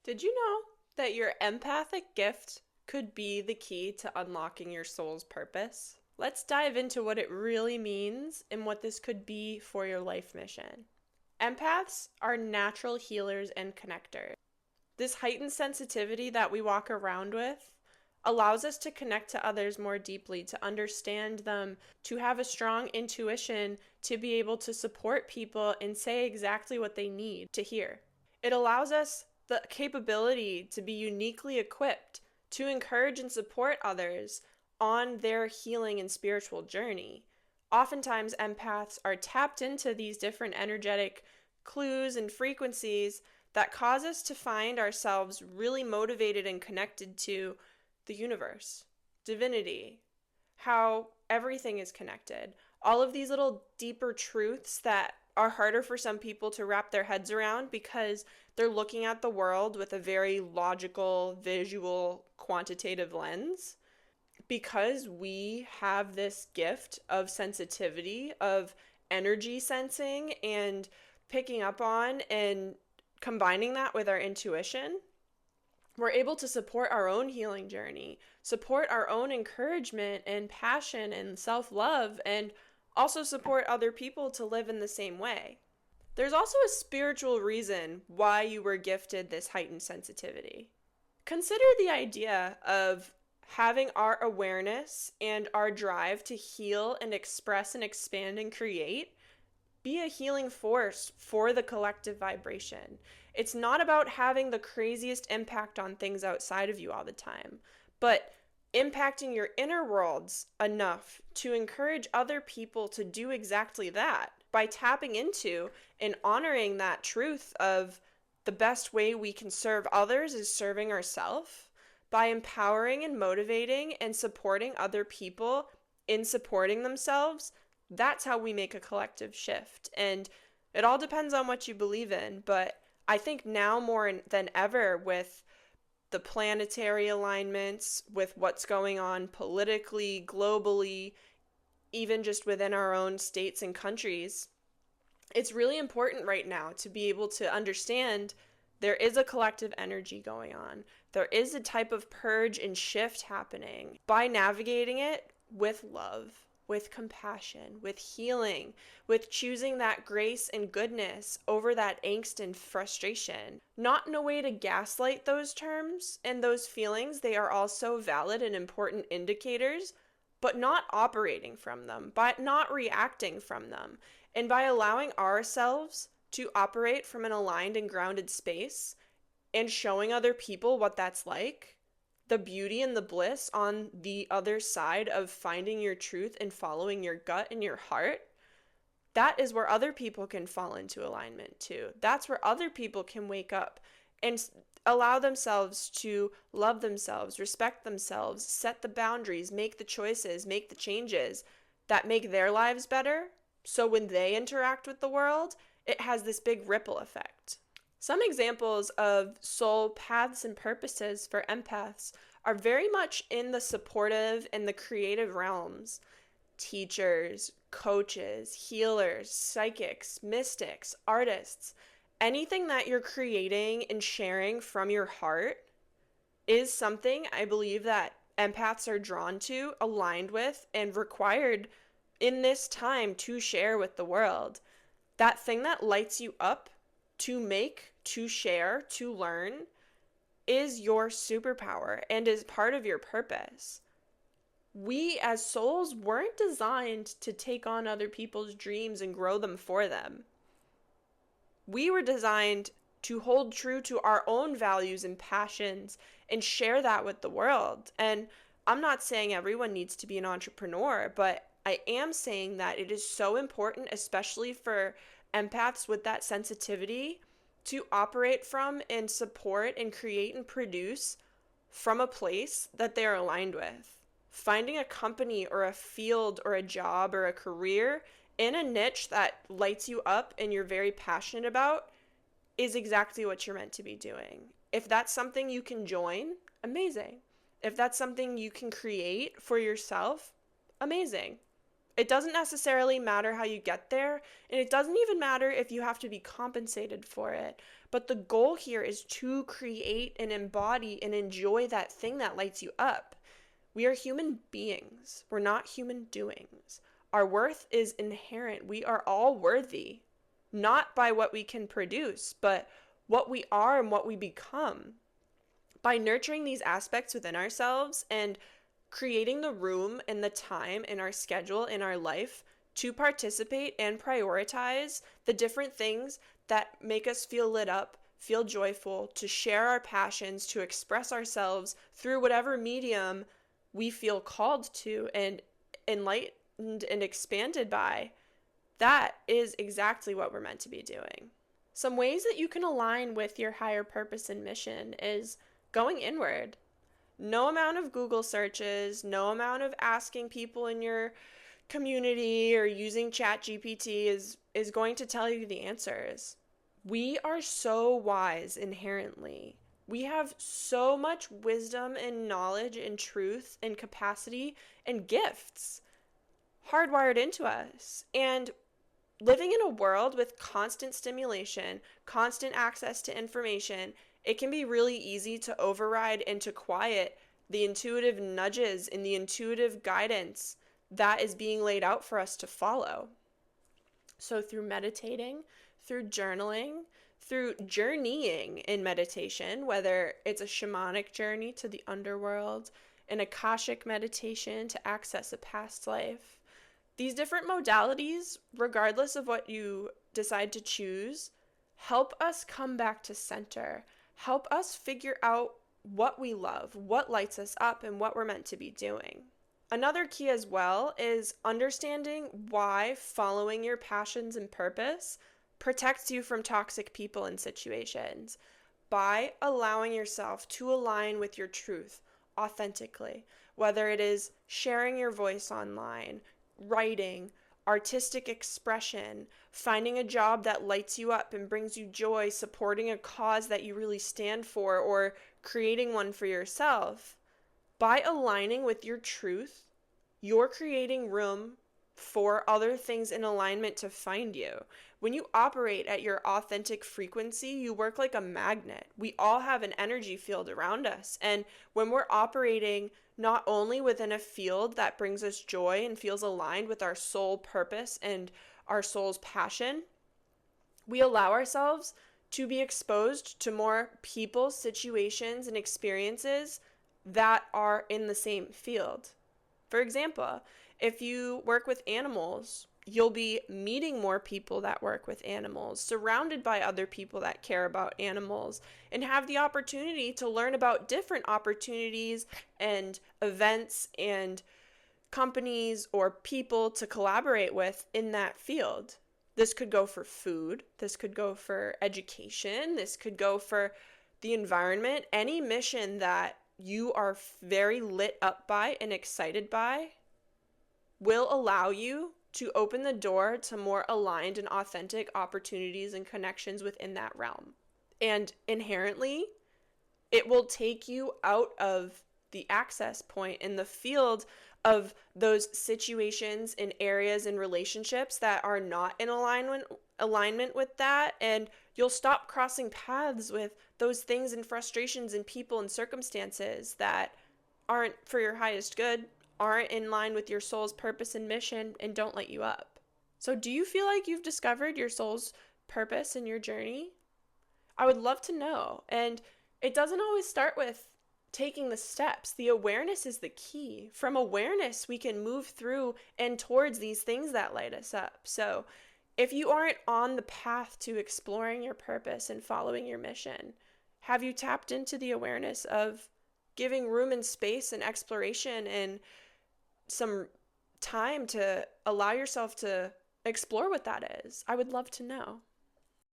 Did you know that your empathic gift could be the key to unlocking your soul's purpose? Let's dive into what it really means and what this could be for your life mission. Empaths are natural healers and connectors. This heightened sensitivity that we walk around with allows us to connect to others more deeply, to understand them, to have a strong intuition, to be able to support people and say exactly what they need to hear. It allows us the capability to be uniquely equipped to encourage and support others on their healing and spiritual journey. Oftentimes, empaths are tapped into these different energetic clues and frequencies that cause us to find ourselves really motivated and connected to the universe, divinity, how everything is connected. All of these little deeper truths that are harder for some people to wrap their heads around because they're looking at the world with a very logical, visual, quantitative lens. Because we have this gift of sensitivity, of energy sensing and picking up on and combining that with our intuition, we're able to support our own healing journey, support our own encouragement and passion and self-love, and also support other people to live in the same way. There's also a spiritual reason why you were gifted this heightened sensitivity. Consider the idea of having our awareness and our drive to heal and express and expand and create be a healing force for the collective vibration. It's not about having the craziest impact on things outside of you all the time, but impacting your inner worlds enough to encourage other people to do exactly that by tapping into and honoring that truth of the best way we can serve others is serving ourselves, by empowering and motivating and supporting other people in supporting themselves. That's how we make a collective shift. And it all depends on what you believe in. But I think now more than ever, with the planetary alignments, with what's going on politically, globally, even just within our own states and countries, it's really important right now to be able to understand there is a collective energy going on. There is a type of purge and shift happening. By navigating it with love, with compassion, with healing, with choosing that grace and goodness over that angst and frustration. Not in a way to gaslight those terms and those feelings. They are also valid and important indicators, but not operating from them, by not reacting from them, and by allowing ourselves to operate from an aligned and grounded space and showing other people what that's like, the beauty and the bliss on the other side of finding your truth and following your gut and your heart. That is where other people can fall into alignment too. That's where other people can wake up and allow themselves to love themselves, respect themselves, set the boundaries, make the choices, make the changes that make their lives better. So when they interact with the world, it has this big ripple effect. Some examples of soul paths and purposes for empaths are very much in the supportive and the creative realms. Teachers, coaches, healers, psychics, mystics, artists, anything that you're creating and sharing from your heart is something I believe that empaths are drawn to, aligned with, and required in this time to share with the world. That thing that lights you up to make, to share, to learn is your superpower and is part of your purpose. We as souls weren't designed to take on other people's dreams and grow them for them. We were designed to hold true to our own values and passions and share that with the world. And I'm not saying everyone needs to be an entrepreneur, but I am saying that it is so important, especially for empaths with that sensitivity, to operate from and support and create and produce from a place that they are aligned with. Finding a company or a field or a job or a career in a niche that lights you up and you're very passionate about is exactly what you're meant to be doing. If that's something you can join, amazing. If that's something you can create for yourself, amazing. It doesn't necessarily matter how you get there, and it doesn't even matter if you have to be compensated for it. But the goal here is to create and embody and enjoy that thing that lights you up. We are human beings. We're not human doings. Our worth is inherent. We are all worthy, not by what we can produce, but what we are and what we become. By nurturing these aspects within ourselves and creating the room and the time in our schedule, in our life, to participate and prioritize the different things that make us feel lit up, feel joyful, to share our passions, to express ourselves through whatever medium we feel called to and enlightened and expanded by, that is exactly what we're meant to be doing. Some ways that you can align with your higher purpose and mission is going inward. No amount of Google searches, no amount of asking people in your community or using ChatGPT is going to tell you the answers. We are so wise inherently. We have so much wisdom and knowledge and truth and capacity and gifts hardwired into us. And living in a world with constant stimulation, constant access to information, it can be really easy to override and to quiet the intuitive nudges and the intuitive guidance that is being laid out for us to follow. So through meditating, through journaling, through journeying in meditation, whether it's a shamanic journey to the underworld, an Akashic meditation to access a past life, these different modalities, regardless of what you decide to choose, help us come back to center, help us figure out what we love, what lights us up, and what we're meant to be doing. Another key as well is understanding why following your passions and purpose protects you from toxic people and situations by allowing yourself to align with your truth authentically, whether it is sharing your voice online, writing, artistic expression, finding a job that lights you up and brings you joy, supporting a cause that you really stand for, or creating one for yourself. By aligning with your truth, you're creating room for other things in alignment to find you. When you operate at your authentic frequency, you work like a magnet. We all have an energy field around us. And when we're operating not only within a field that brings us joy and feels aligned with our soul purpose and our soul's passion, we allow ourselves to be exposed to more people, situations, and experiences that are in the same field. For example, if you work with animals, you'll be meeting more people that work with animals, surrounded by other people that care about animals, and have the opportunity to learn about different opportunities and events and companies or people to collaborate with in that field. This could go for food, this could go for education, this could go for the environment, any mission that you are very lit up by and excited by will allow you to open the door to more aligned and authentic opportunities and connections within that realm. And inherently, it will take you out of the access point in the field of those situations and areas and relationships that are not in alignment with that, and you'll stop crossing paths with those things and frustrations and people and circumstances that aren't for your highest good, aren't in line with your soul's purpose and mission, and don't light you up. So do you feel like you've discovered your soul's purpose in your journey? I would love to know. And it doesn't always start with taking the steps. The awareness is the key. From awareness, we can move through and towards these things that light us up. So if you aren't on the path to exploring your purpose and following your mission, have you tapped into the awareness of giving room and space and exploration and some time to allow yourself to explore what that is? I would love to know.